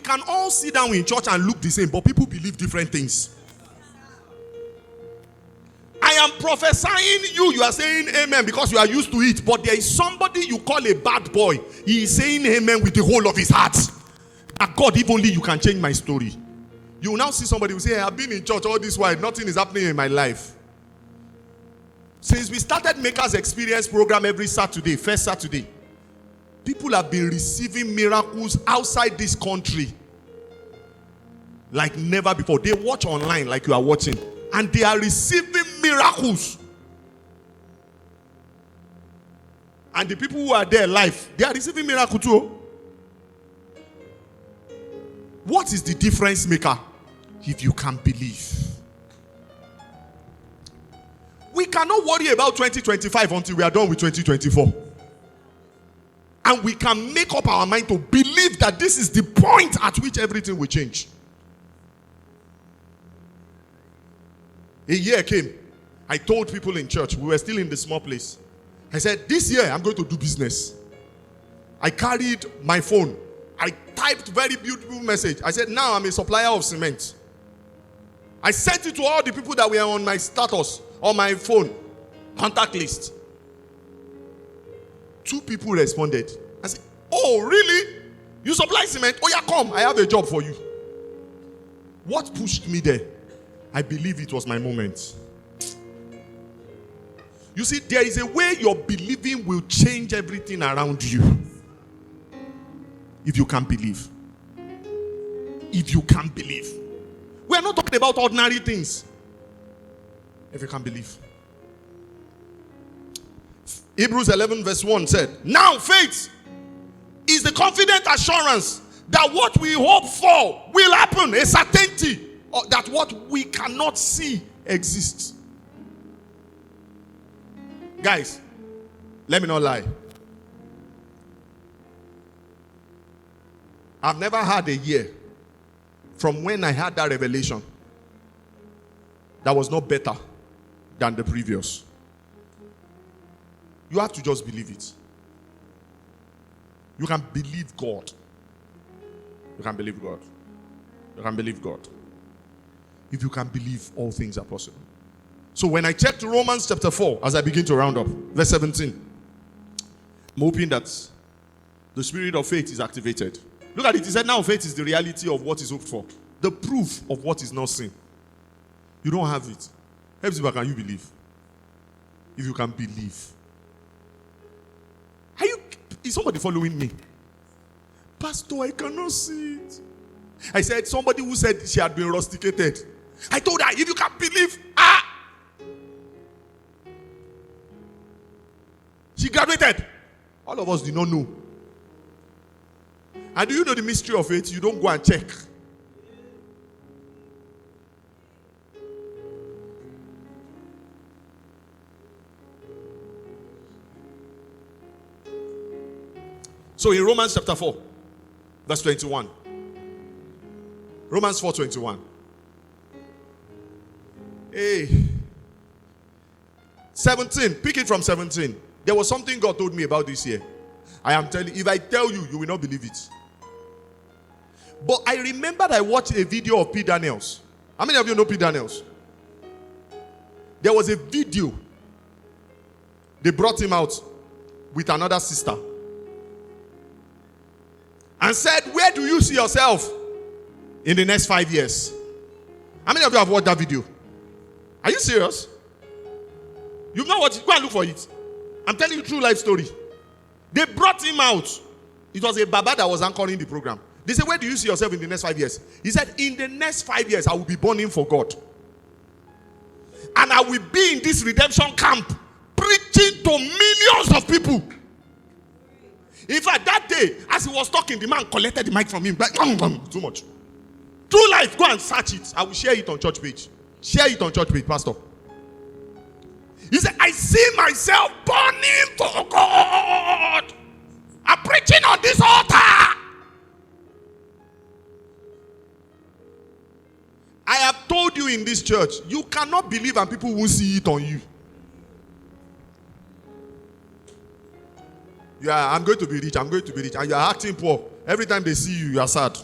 can all sit down in church and look the same, but people believe different things. I am prophesying you are saying amen because you are used to it, but there is somebody you call a bad boy. He is saying amen with the whole of his heart. And God, if only you can change my story. You will now see somebody who say, I've been in church all this while, nothing is happening in my life. Since we started Makers Experience program every Saturday, first Saturday, people have been receiving miracles outside this country like never before. They watch online like you are watching, and they are receiving miracles. And the people who are there live, they are receiving miracles too. What is the difference maker? If you can believe. We cannot worry about 2025 until we are done with 2024. And we can make up our mind to believe that this is the point at which everything will change. A year came. I told people in church, we were still in the small place. I said, this year I'm going to do business. I carried my phone. I typed very beautiful message. I said, now I'm a supplier of cement. I sent it to all the people that were on my status, on my phone, contact list. 2 people responded. I said, oh, really? You supply cement? Oh, yeah, come. I have a job for you. What pushed me there? I believe it was my moment. You see, there is a way your believing will change everything around you. If you can believe. If you can believe. We are not talking about ordinary things. If you can believe. Hebrews 11 verse 1 said, now faith is the confident assurance that what we hope for will happen. A certainty that what we cannot see exists. Guys, let me not lie. I've never had a year from when I had that revelation that was not better than the previous. You have to just believe it. You can believe God. You can believe God. You can believe God. If you can believe, all things are possible. So when I checked Romans chapter 4, as I begin to round up, verse 17, I'm hoping that the spirit of faith is activated. Look at it. He said, now faith is the reality of what is hoped for. The proof of what is not seen. You don't have it. Hepzibah, can you believe? If you can believe. Is somebody following me? Pastor, I cannot see it. I said, somebody who said she had been rusticated. I told her, if you can believe, she graduated. All of us did not know. And do you know the mystery of it? You don't go and check. So in Romans chapter 4, verse 21. Romans 4:21. Hey. 17. Pick it from 17. There was something God told me about this year. I am telling you, if I tell you, you will not believe it. But I remembered I watched a video of P. Daniels. How many of you know P. Daniels? There was a video. They brought him out with another sister. And said, where do you see yourself in the next 5 years? How many of you have watched that video? Are you serious? You've not watched it? Go and look for it. I'm telling you a true life story. They brought him out. It was a Baba that was anchoring the program. They said, where do you see yourself in the next 5 years? He said, in the next 5 years, I will be burning for God. And I will be in this redemption camp, preaching to millions of people. In fact, that day, as he was talking, the man collected the mic from him. Like, too much. True life, go and search it. I will share it on church page. Share it on church page, Pastor. He said, I see myself burning for God. I'm preaching on this altar. I have told you in this church, you cannot believe and people won't see it on you. Yeah, I'm going to be rich, I'm going to be rich. And you are acting poor. Every time they see you, you are sad.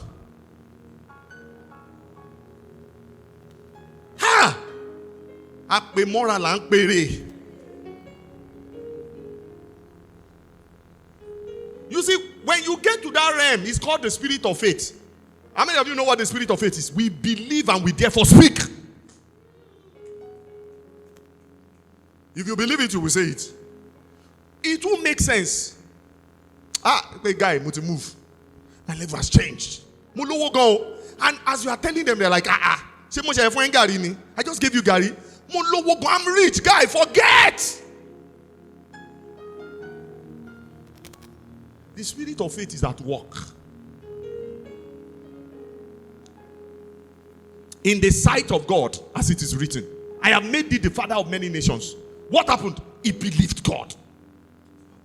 Ape moral and pere. You see, when you get to that realm, it's called the spirit of faith. How many of you know what the spirit of faith is? We believe and we therefore speak. If you believe it, you will say it. It will make sense. The guy, move. My level has changed. And as you are telling them, they're like, I just gave you Gary. I'm rich, guy, forget. The spirit of faith is at work. In the sight of God, as it is written, I have made thee the father of many nations. What happened? He believed God.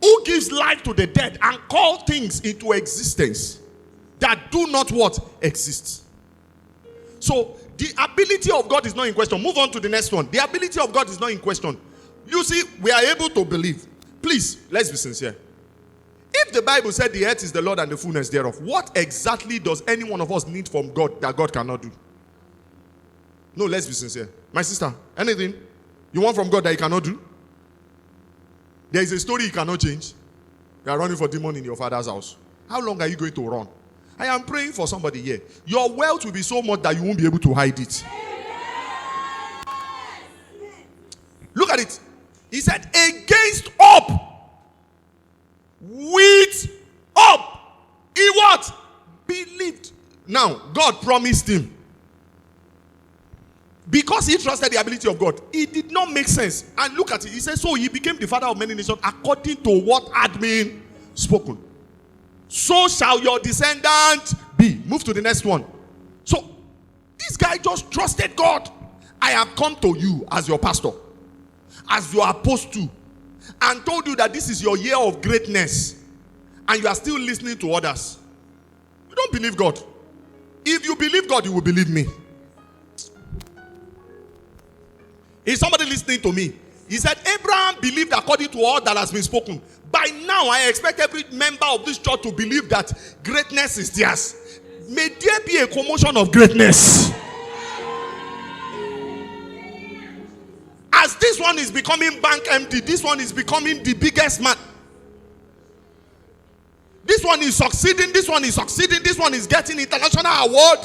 Who gives life to the dead and call things into existence that do not what? Exist. So, the ability of God is not in question. Move on to the next one. The ability of God is not in question. You see, we are able to believe. Please, let's be sincere. If the Bible said the earth is the Lord and the fullness thereof, what exactly does any one of us need from God that God cannot do? No, let's be sincere. My sister, anything you want from God that he cannot do? There is a story he cannot change. You are running for demon in your father's house. How long are you going to run? I am praying for somebody here. Your wealth will be so much that you won't be able to hide it. Look at it. He said, against hope. With hope. He what? Believed. Now, God promised him. Because he trusted the ability of God, it did not make sense. And look at it. He says, so he became the father of many nations according to what had been spoken. So shall your descendant be. Move to the next one. So, this guy just trusted God. I have come to you as your pastor, as your apostle, and told you that this is your year of greatness, and you are still listening to others. You don't believe God. If you believe God, you will believe me. Is somebody listening to me? He said, Abraham believed according to all that has been spoken. By now, I expect every member of this church to believe that greatness is theirs. May there be a commotion of greatness. As this one is becoming bank empty, this one is becoming the biggest man. This one is succeeding, this one is succeeding, this one is getting international award.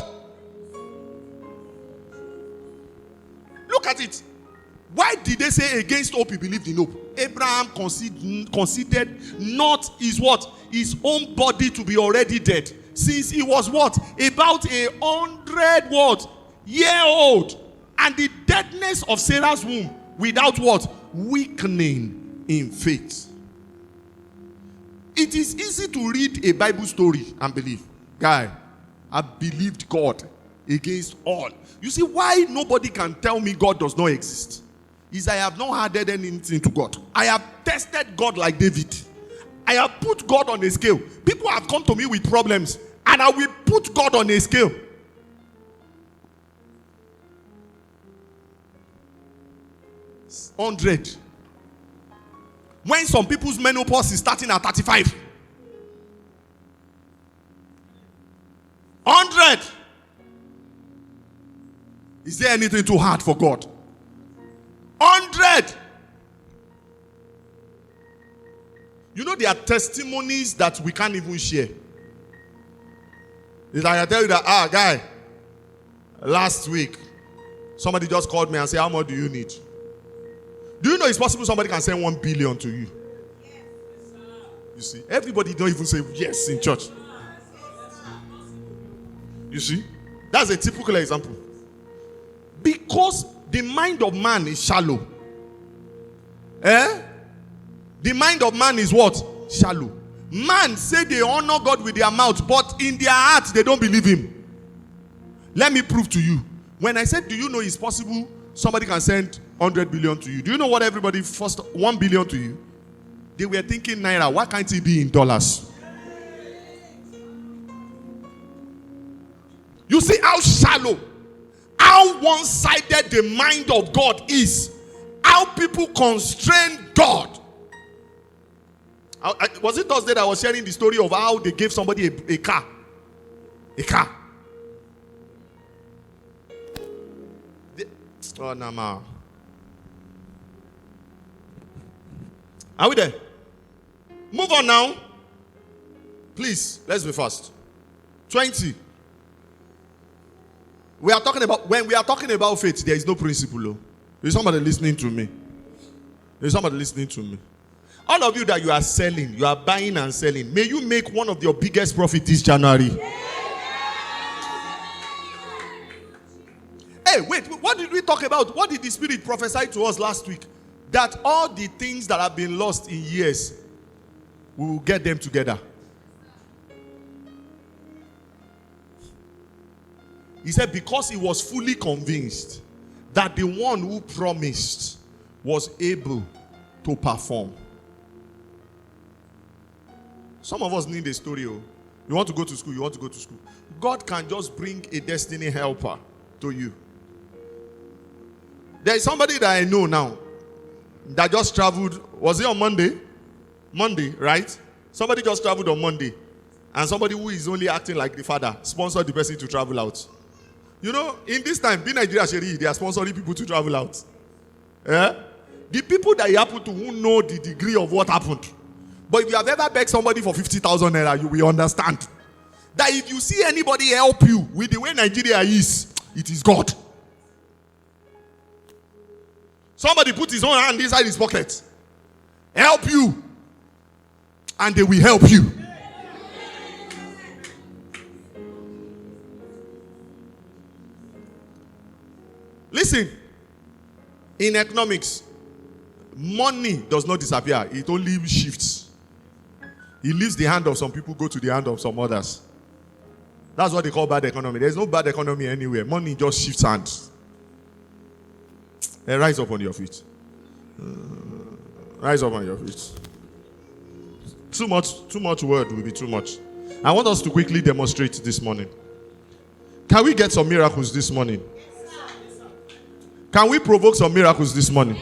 Look at it. Why did they say against hope he believed in hope? Abraham considered not his what? His own body to be already dead. Since he was what? About 100 what? Year old. And the deadness of Sarah's womb without what? Weakening in faith. It is easy to read a Bible story and believe. Guy, I believed God against all. You see why nobody can tell me God does not exist? Is I have not added anything to God. I have tested God like David. I have put God on a scale. People have come to me with problems, and I will put God on a scale. $100. When some people's menopause is starting at 35. $100. Is there anything too hard for God? 100. You know, there are testimonies that we can't even share. It's like I tell you that, guy, last week, somebody just called me and said, how much do you need? Do you know it's possible somebody can send 1 billion to you? You see, everybody don't even say yes in church. You see, that's a typical example. Because the mind of man is shallow. The mind of man is what? Shallow. Man say they honor God with their mouth, but in their heart they don't believe him. Let me prove to you. When I said, do you know it's possible somebody can send 100 billion to you? Do you know what everybody first 1 billion to you? They were thinking naira. Why can't it be in dollars? You see how shallow, how one-sided the mind of God is. How people constrain God. Was it Thursday that I was sharing the story of how they gave somebody a car? A car. Oh, no, man. Are we there? Move on now. Please, let's be fast. 20. We are talking about, when we are talking about faith, there is no principle. Oh. Is somebody listening to me? Is somebody listening to me? All of you that you are selling, you are buying and selling, may you make one of your biggest profits this January. Hey, wait, what did we talk about? What did the Spirit prophesy to us last week? That all the things that have been lost in years, we will get them together. He said because he was fully convinced that the one who promised was able to perform. Some of us need a story. Oh. You want to go to school, you want to go to school. God can just bring a destiny helper to you. There is somebody that I know now that just traveled. Was it on Monday? Monday, right? Somebody just traveled on Monday. And somebody who is only acting like the father sponsored the person to travel out. You know, in this time, be Nigeria Sheri, they are sponsoring people to travel out. Yeah? The people that you happen to who know the degree of what happened. But if you have ever begged somebody for 50,000 naira, you will understand that if you see anybody help you with the way Nigeria is, it is God. Somebody put his own hand inside his pocket. Help you. And they will help you. Listen, in economics, money does not disappear. It only shifts. It leaves the hand of some people, go to the hand of some others. That's what they call bad economy. There's no bad economy anywhere. Money just shifts hands. And rise up on your feet. Rise up on your feet. Too much word will be too much. I want us to quickly demonstrate this morning. Can we get some miracles this morning? Can we provoke some miracles this morning?